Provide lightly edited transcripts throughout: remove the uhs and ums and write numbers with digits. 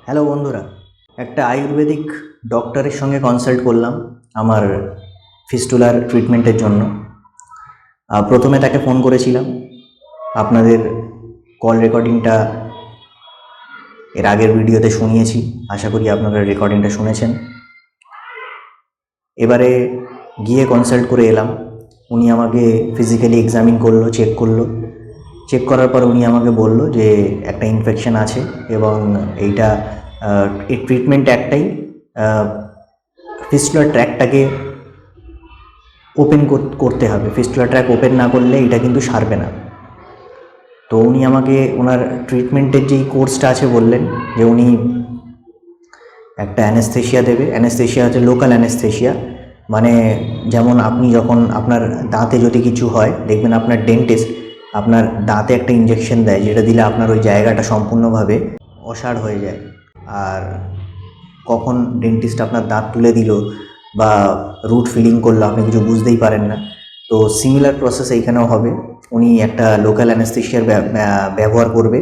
Hello বন্ধুরা, একটা আয়ুর্বেদিক ডক্টরের সঙ্গে কনসাল্ট করলাম আমার ফিস্টুলার ট্রিটমেন্টের জন্য। প্রথমে তাকে ফোন করেছিলাম। আপনাদের কল রেকর্ডিংটা এর আগের ভিডিওতে শুনিয়েছি, আশা করি আপনারা রেকর্ডিংটা শুনেছেন। এবারে গিয়ে কনসাল্ট করে এলাম। উনি আমাকে ফিজিক্যালি এক্সামিন করলো, চেক করার পর উনি আমাকে বলল যে একটা ইনফেকশন আছে এবং এইটা এই ট্রিটমেন্ট একটাই, ফিস্টুলার ট্র্যাকটাকে ওপেন করতে হবে। ফিস্টুলার ট্র্যাক ওপেন না করলে এটা কিন্তু সারবে না। তো উনি আমাকে ওনার ট্রিটমেন্টের যেই কোর্সটা আছে বললেন যে উনি একটা অ্যানেস্থেশিয়া দেবে। অ্যানেস্থেশিয়া হচ্ছে লোকাল অ্যানেস্থেশিয়া, মানে যেমন আপনি যখন আপনার দাঁতে যদি কিছু হয়, দেখবেন আপনার ডেন্টিস্ট আপনার দাঁতে একটা ইঞ্জেকশন দেয়, যেটা দিলে আপনার ওই জায়গাটা সম্পূর্ণভাবে অসাড় হয়ে যায়। আর কখন ডেন্টিস্ট আপনার দাঁত তুলে দিল বা রুট ফিলিং করলো আপনি কিছু বুঝতেই পারেন না। তো সিমিলার প্রসেস এইখানেও হবে। উনি একটা লোকাল অ্যানেস্থেশিয়ার ব্যবহার করবে।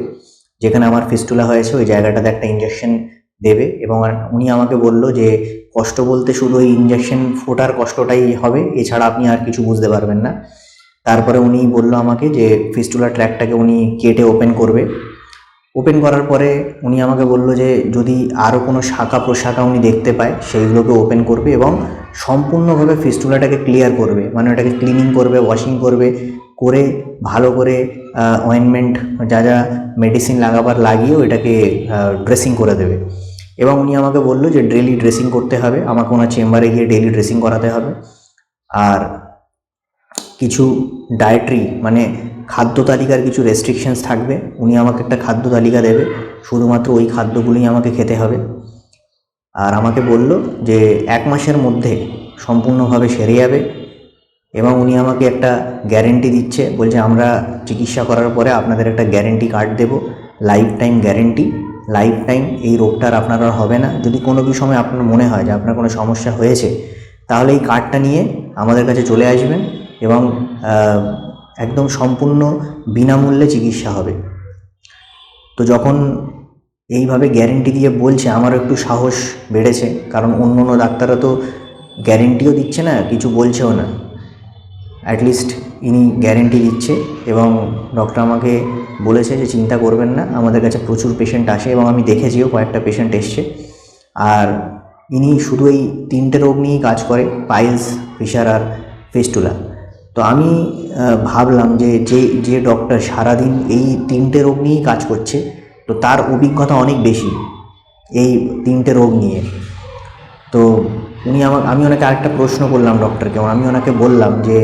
যেখানে আমার ফিস্টুলা হয়েছে ওই জায়গাটাতে একটা ইঞ্জেকশন দেবে এবং উনি আমাকে বলল যে কষ্ট বলতে শুধু ওই ইঞ্জেকশন ফোটার কষ্টটাই হবে, এছাড়া আপনি আর কিছু বুঝতে পারবেন না। তারপরে উনি বলল আমাকে যে ফিস্টুলার ট্র্যাকটাকে উনি কেটে ওপেন করবে। ওপেন করার পরে উনি আমাকে বলল যে যদি আরও কোনো শাখা প্রশাখা উনি দেখতে পায় সেইগুলোকে ওপেন করবে এবং সম্পূর্ণভাবে ফিস্টুলাটাকে ক্লিয়ার করবে, মানে ওটাকে ক্লিনিং করবে, ওয়াশিং করবে, করে ভালো করে অয়েনমেন্ট যা যা মেডিসিন লাগাবার লাগিয়ে ওইটাকে ড্রেসিং করে দেবে। এবং উনি আমাকে বললো যে ডেইলি ড্রেসিং করতে হবে, আমাকে ওনার চেম্বারে গিয়ে ডেইলি ড্রেসিং করাতে হবে। আর কিছু ডায়েটরি মানে খাদ্য তালিকার কিছু রেস্ট্রিকশনস থাকবে। উনি আমাকে একটা খাদ্য তালিকা দেবে, শুধুমাত্র ওই খাদ্যগুলোই আমাকে খেতে হবে। আর আমাকে বলল যে 1 মাসের মধ্যে সম্পূর্ণভাবে সেরে যাবে। এবং উনি আমাকে একটা গ্যারেন্টি দিচ্ছে, বলছে আমরা চিকিৎসা করার পরে আপনাদের একটা গ্যারেন্টি কার্ড দেবো, life time guarantee. Life time এই রোগটার আপনার আর হবে না। যদি কোনো কি সময় আপনার মনে হয় যে আপনার কোনো সমস্যা হয়েছে, তাহলে এই কার্ডটা নিয়ে আমাদের কাছে চলে আসবেন এবং একদম সম্পূর্ণ বিনামূল্যে চিকিৎসা হবে। তো যখন এইভাবে গ্যারেন্টি দিয়ে বলছে, আমারও একটু সাহস বেড়েছে, কারণ অন্য অন্য ডাক্তাররা তো গ্যারেন্টিও দিচ্ছে না, কিছু বলছেও না। অ্যাটলিস্ট ইনি গ্যারেন্টি দিচ্ছে এবং ডক্টর আমাকে বলেছে যে চিন্তা করবেন না, আমাদের কাছে প্রচুর পেশেন্ট আসে এবং আমি দেখেছিও কয়েকটা পেশেন্ট এসছে। আর ইনি শুধু এই 3টে রোগ নিয়েই কাজ করে, পাইলস, ফিশার আর ফিস্টুলা। তো আমি ভাবলাম যে যে ডক্টর সারাদিন এই 3টে রোগ নিয়েই কাজ করছে, তো তার অভিজ্ঞতা অনেক বেশি এই 3টে রোগ নিয়ে। তো আমি ওনাকে আরেকটা প্রশ্ন করলাম ডক্টরকে, আমি ওনাকে বললাম যে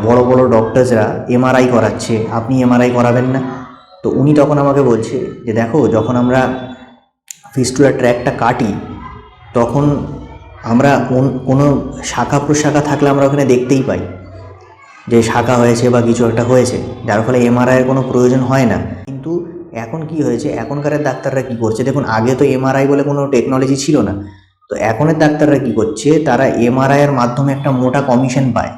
বড় বড় ডক্টরসরা এমআরআই করাচ্ছে, আপনি এমআরআই করাবেন না? তো উনি তখন আমাকে বলছে যে দেখো, যখন আমরা ফিস্টুলার ট্র্যাকটা কাটি তখন আমরা কোনো শাখা প্রশাখা থাকলে আমরা ওখানে দেখতেই পাই যে শাখা হয়েছে বা কিছু একটা হয়েছে, যার ফলে এমআরআইয়ের কোনো প্রয়োজন হয় না। কিন্তু এখন কি হয়েছে, এখনকার ডাক্তাররা কি করছে দেখুন, আগে তো এমআরআই বলে কোনো টেকনোলজি ছিল না। তো এখনের ডাক্তাররা কি করছে, তারা এমআরআইয়ের মাধ্যমে একটা মোটা কমিশন পায়,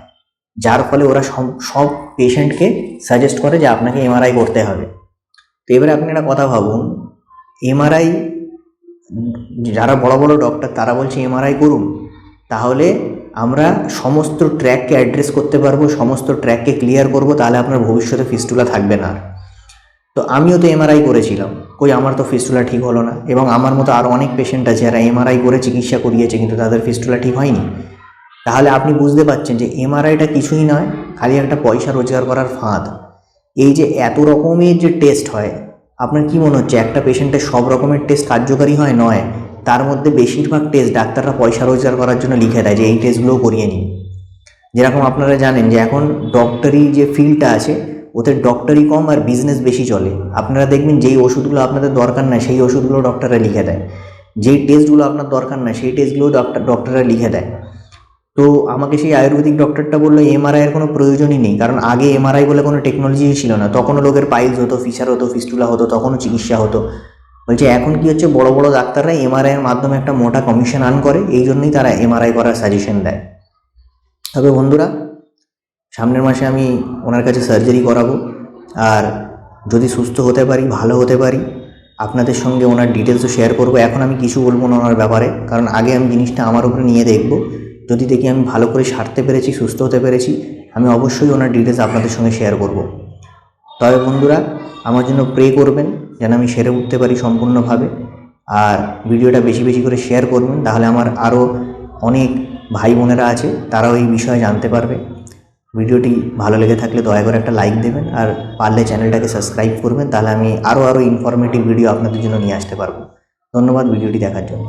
যার ফলে ওরা সব পেশেন্টকে সাজেস্ট করে যে আপনাকে এমআরআই করতে হবে। তো এবারে আপনি একটা কথা ভাবুন, এমআরআই যারা বড় বড় ডক্টর তারা বলছে এমআরআই করুন, তাহলে আমরা সমস্ত ট্র্যাককে অ্যাড্রেস করতে পারবো, সমস্ত ট্র্যাককে ক্লিয়ার করব, তাহলে আপনার ভবিষ্যতে ফিস্টুলা থাকবে না। তো আমিও তো এমআরআই করেছিলাম, কই আমার তো ফিস্টুলা ঠিক হলো না। এবং আমার মতো আরও অনেক পেশেন্ট আছে যারা এমআরআই করে চিকিৎসা করিয়েছে কিন্তু তাদের ফিস্টুলা ঠিক হয়নি। তাহলে আপনি বুঝতে পারছেন যে এমআরআইটা কিছুই নয়, খালি একটা পয়সা রোজগার করার ফাঁদ। এই যে এত রকমের যে টেস্ট হয়, আপনার কি মনে হচ্ছে একটা পেশেন্টের সব রকমের টেস্ট কার্যকারী হয়? নয়। তার মধ্যে বেশিরভাগ টেস্ট ডাক্তাররা পয়সা রোজগার করার জন্য লিখে দেয় যে এই টেস্টগুলোও করিয়ে নিন। যেরকম আপনারা জানেন যে এখন ডক্টরি যে ফিল্ডটা আছে, ওতে ডক্টরি কম আর বিজনেস বেশি চলে। আপনারা দেখবেন যেই ওষুধগুলো আপনাদের দরকার না সেই ওষুধগুলো ডক্টররা লিখে দেয়, যেই টেস্টগুলো আপনার দরকার না সেই টেস্টগুলো ডক্টররা লিখে দেয়। তো আমাকে সেই আয়ুর্বেদিক ডক্টরটা বললো এমআরআইয়ের কোনো প্রয়োজনই নেই, কারণ আগে এমআরআই বলে কোনো টেকনোলজি ছিল না, তখনও লোকের পাইলস হতো, ফিশার হতো, ফিস্টুলা হতো, তখনও চিকিৎসা হতো। বলছে এখন কি হচ্ছে, বড় বড় ডাক্তাররা এমআরআইয়ের মাধ্যমে একটা মোটা কমিশন আর্ন করে, এই জন্যই তারা এমআরআই করার সাজেশন দেয়। তবে বন্ধুরা, সামনের মাসে আমি ওনার কাছে সার্জারি করাবো, আর যদি সুস্থ হতে পারি, ভালো হতে পারি, আপনাদের সঙ্গে ওনার ডিটেলসও শেয়ার করব। এখন আমি কিছু বলবো না ওনার ব্যাপারে, কারণ আগে আমি জিনিসটা আমার উপরে নিয়ে দেখব। যদি দেখি আমি ভালো করে সারতে পেরেছি, সুস্থ হতে পেরেছি, আমি অবশ্যই ওনার ডিটেলস আপনাদের সঙ্গে শেয়ার করব। তবে বন্ধুরা, আমার জন্য প্রে করবেন যেন আমি সেরে উঠতে পারি সম্পূর্ণভাবে। আর ভিডিওটা বেশি বেশি করে শেয়ার করবেন, তাহলে আমার আরও অনেক ভাই বোনেরা আছে, তারাও এই বিষয়ে জানতে পারবে। ভিডিওটি ভালো লেগে থাকলে দয়া করে একটা লাইক দেবেন, আর পারলে চ্যানেলটাকে সাবস্ক্রাইব করবেন, তাহলে আমি আরও ইনফরমেটিভ ভিডিও আপনাদের জন্য নিয়ে আসতে পারবো। ধন্যবাদ ভিডিওটি দেখার জন্য।